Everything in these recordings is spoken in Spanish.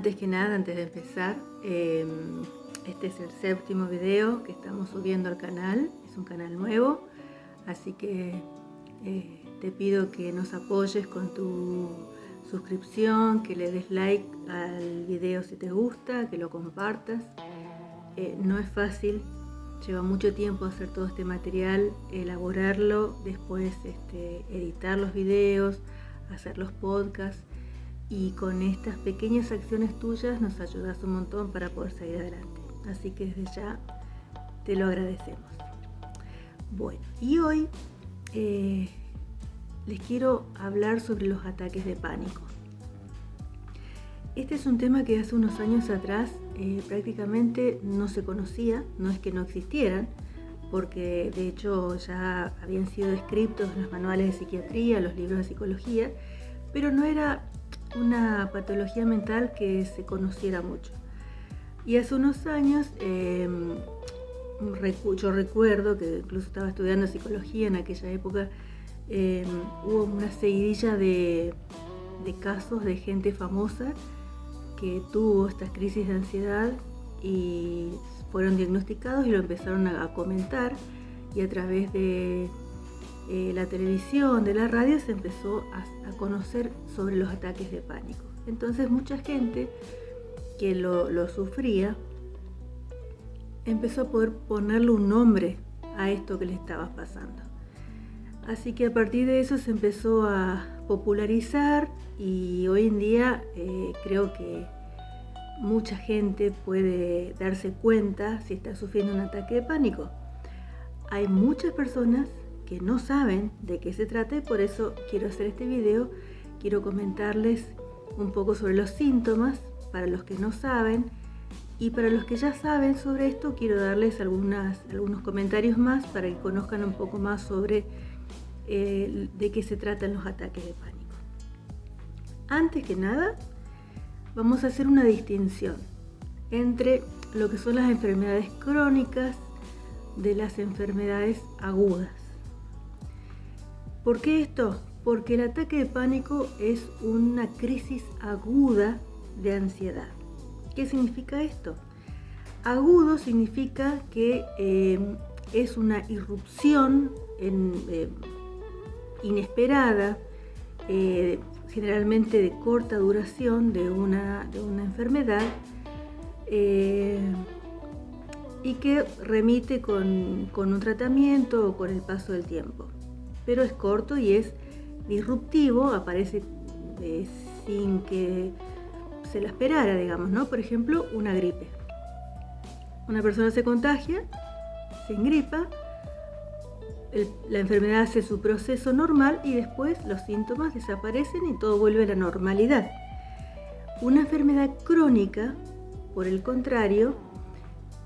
Antes que nada, antes de empezar, este es el 7º video que estamos subiendo al canal. Es un canal nuevo, así que te pido que nos apoyes con tu suscripción, que le des like al video si te gusta, que lo compartas. No es fácil, lleva mucho tiempo hacer todo este material, elaborarlo, después editar los videos, hacer los podcasts. Y con estas pequeñas acciones tuyas nos ayudas un montón para poder seguir adelante. Así que desde ya te lo agradecemos. Bueno, y hoy les quiero hablar sobre los ataques de pánico. Este es un tema que hace unos años atrás prácticamente no se conocía, no es que no existieran, porque de hecho ya habían sido descritos en los manuales de psiquiatría, los libros de psicología, pero no era una patología mental que se conociera mucho. Y hace unos años yo recuerdo que incluso estaba estudiando psicología en aquella época, hubo una seguidilla de casos de gente famosa que tuvo estas crisis de ansiedad y fueron diagnosticados y lo empezaron a comentar, y a través de la televisión, de la radio, se empezó a conocer sobre los ataques de pánico. Entonces mucha gente que lo sufría empezó a poder ponerle un nombre a esto que le estaba pasando. Así que a partir de eso se empezó a popularizar, y hoy en día creo que mucha gente puede darse cuenta si está sufriendo un ataque de pánico. Hay muchas personas que no saben de qué se trata, y por eso quiero hacer este video. Quiero comentarles un poco sobre los síntomas para los que no saben, y para los que ya saben sobre esto quiero darles algunos comentarios más para que conozcan un poco más sobre de qué se tratan los ataques de pánico. Antes que nada, vamos a hacer una distinción entre lo que son las enfermedades crónicas de las enfermedades agudas. ¿Por qué esto? Porque el ataque de pánico es una crisis aguda de ansiedad. ¿Qué significa esto? Agudo significa que es una irrupción inesperada, generalmente de corta duración, de una enfermedad, y que remite con un tratamiento o con el paso del tiempo. Pero es corto y es disruptivo, aparece sin que se la esperara, digamos, ¿no? Por ejemplo, una gripe. Una persona se contagia, se engripa, la enfermedad hace su proceso normal y después los síntomas desaparecen y todo vuelve a la normalidad. Una enfermedad crónica, por el contrario,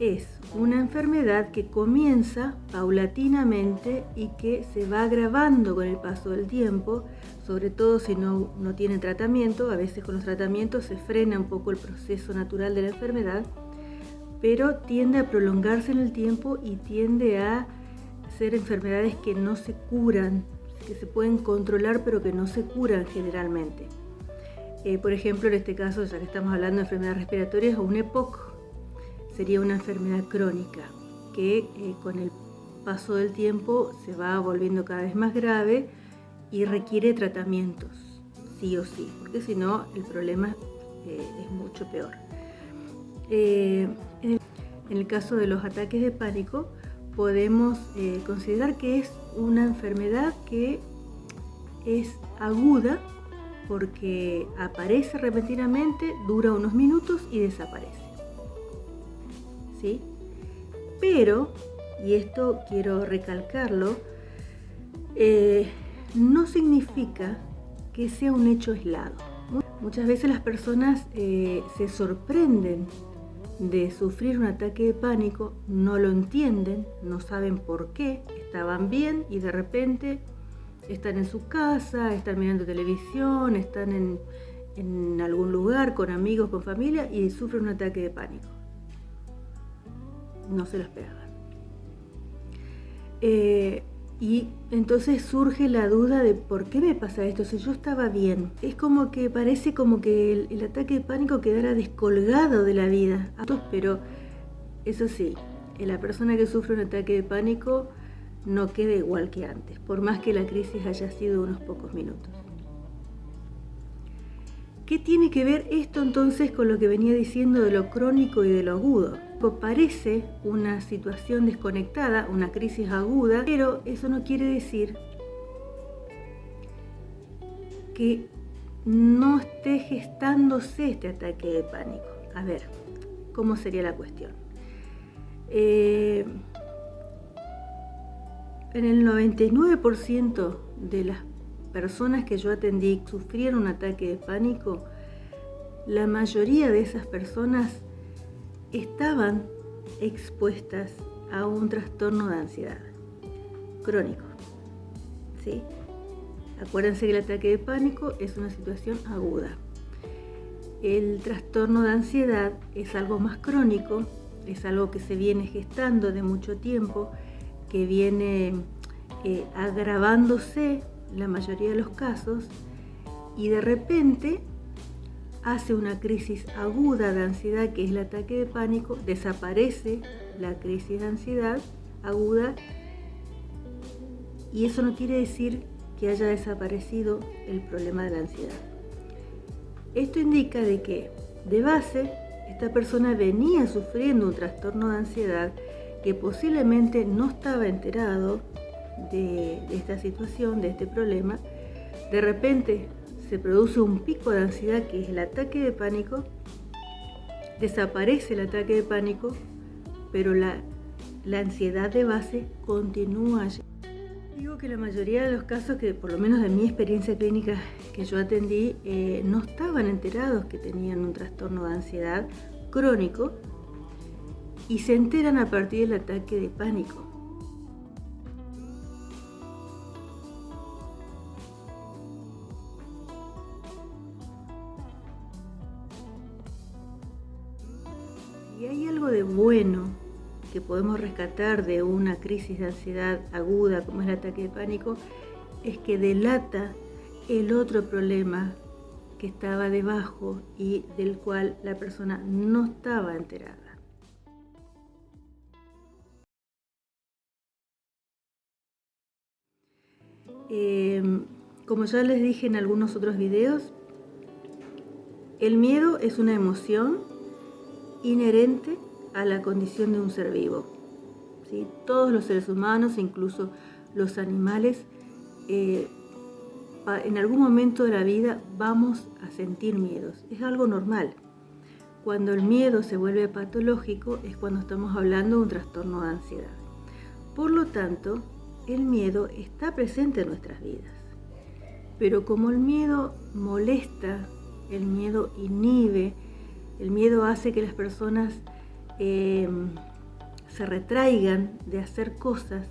es una enfermedad que comienza paulatinamente y que se va agravando con el paso del tiempo, sobre todo si no tiene tratamiento. A veces con los tratamientos se frena un poco el proceso natural de la enfermedad, pero tiende a prolongarse en el tiempo y tiende a ser enfermedades que no se curan, que se pueden controlar pero que no se curan generalmente. Por ejemplo, en este caso, ya que estamos hablando de enfermedades respiratorias, un EPOC sería una enfermedad crónica que con el paso del tiempo se va volviendo cada vez más grave y requiere tratamientos, sí o sí, porque si no el problema es mucho peor. En el caso de los ataques de pánico, podemos considerar que es una enfermedad que es aguda porque aparece repentinamente, dura unos minutos y desaparece. ¿Sí? Pero, y esto quiero recalcarlo, no significa que sea un hecho aislado. Muchas veces las personas se sorprenden de sufrir un ataque de pánico, no lo entienden, no saben por qué, estaban bien y de repente están en su casa, están mirando televisión, están en algún lugar con amigos, con familia, y sufren un ataque de pánico. No se lo esperaban. Y entonces surge la duda de por qué me pasa esto si yo estaba bien. Es como que parece como que el ataque de pánico quedara descolgado de la vida. Pero eso sí, la persona que sufre un ataque de pánico no queda igual que antes, por más que la crisis haya sido unos pocos minutos. ¿Qué tiene que ver esto entonces con lo que venía diciendo de lo crónico y de lo agudo? Parece una situación desconectada, una crisis aguda, pero eso no quiere decir que no esté gestándose este ataque de pánico. A ver, ¿cómo sería la cuestión? En el 99% de las personas que yo atendí sufrieron un ataque de pánico, la mayoría de esas personas estaban expuestas a un trastorno de ansiedad crónico, ¿sí? Acuérdense que el ataque de pánico es una situación aguda. El trastorno de ansiedad es algo más crónico, es algo que se viene gestando de mucho tiempo, que viene agravándose la mayoría de los casos, y de repente hace una crisis aguda de ansiedad, que es el ataque de pánico, desaparece la crisis de ansiedad aguda, y eso no quiere decir que haya desaparecido el problema de la ansiedad. Esto indica de que, de base, esta persona venía sufriendo un trastorno de ansiedad que posiblemente no estaba enterado de esta situación, de este problema. De repente se produce un pico de ansiedad, que es el ataque de pánico, desaparece el ataque de pánico, pero la ansiedad de base continúa allí. Digo que la mayoría de los casos, que por lo menos de mi experiencia clínica que yo atendí, no estaban enterados que tenían un trastorno de ansiedad crónico y se enteran a partir del ataque de pánico. Y hay algo de bueno que podemos rescatar de una crisis de ansiedad aguda como es el ataque de pánico, es que delata el otro problema que estaba debajo y del cual la persona no estaba enterada. Como ya les dije en algunos otros videos, el miedo es una emoción inherente a la condición de un ser vivo, ¿sí? Todos los seres humanos, incluso los animales, en algún momento de la vida vamos a sentir miedos. Es algo normal. Cuando el miedo se vuelve patológico es cuando estamos hablando de un trastorno de ansiedad. Por lo tanto, el miedo está presente en nuestras vidas. Pero como el miedo molesta, el miedo inhibe, el miedo hace que las personas se retraigan de hacer cosas,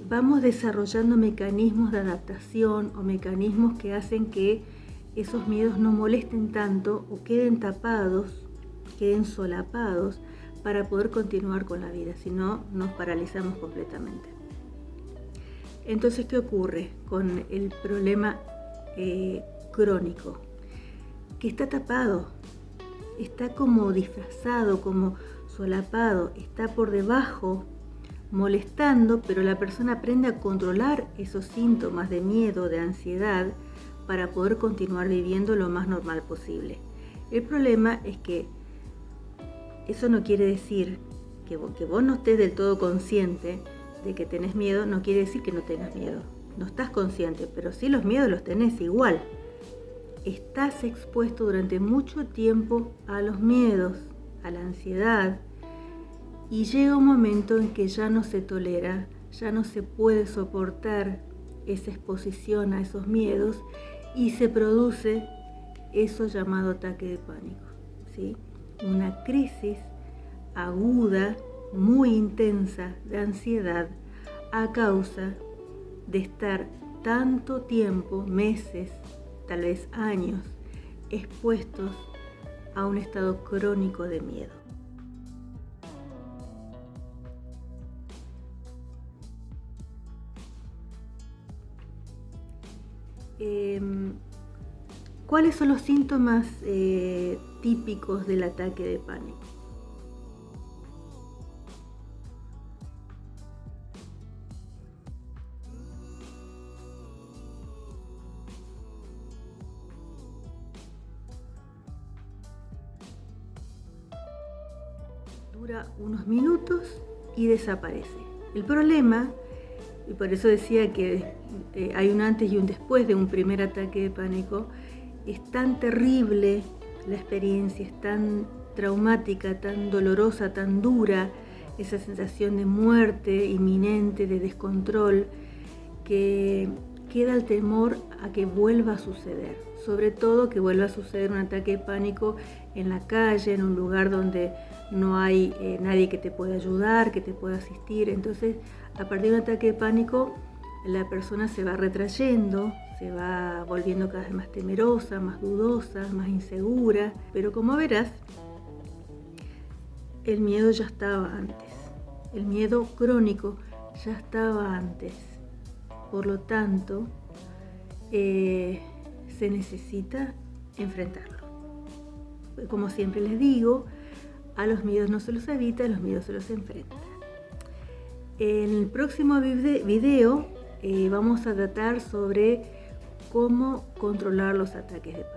vamos desarrollando mecanismos de adaptación o mecanismos que hacen que esos miedos no molesten tanto o queden tapados, queden solapados para poder continuar con la vida, si no nos paralizamos completamente. Entonces, ¿qué ocurre con el problema crónico? Que está tapado, está como disfrazado, como solapado, está por debajo molestando, pero la persona aprende a controlar esos síntomas de miedo, de ansiedad, para poder continuar viviendo lo más normal posible. El problema es que eso no quiere decir que vos no estés del todo consciente de que tenés miedo, no quiere decir que no tengas miedo. No estás consciente, pero sí los miedos los tenés igual. Estás expuesto durante mucho tiempo a los miedos, a la ansiedad, y llega un momento en que ya no se tolera, ya no se puede soportar esa exposición a esos miedos y se produce eso llamado ataque de pánico, ¿sí? Una crisis aguda, muy intensa de ansiedad a causa de estar tanto tiempo, meses, tal vez años, expuestos a un estado crónico de miedo. ¿Cuáles son los síntomas típicos del ataque de pánico? Dura unos minutos y desaparece. El problema, y por eso decía que hay un antes y un después de un primer ataque de pánico, es tan terrible la experiencia, es tan traumática, tan dolorosa, tan dura, esa sensación de muerte inminente, de descontrol, que queda el temor a que vuelva a suceder. Sobre todo que vuelva a suceder un ataque de pánico en la calle, en un lugar donde no hay nadie que te pueda ayudar, que te pueda asistir. Entonces, a partir de un ataque de pánico, la persona se va retrayendo, se va volviendo cada vez más temerosa, más dudosa, más insegura. Pero como verás, el miedo ya estaba antes. El miedo crónico ya estaba antes. Por lo tanto, se necesita enfrentarlo. Como siempre les digo, a los miedos no se los evita, a los miedos se los enfrenta. En el próximo video vamos a tratar sobre cómo controlar los ataques de pánico.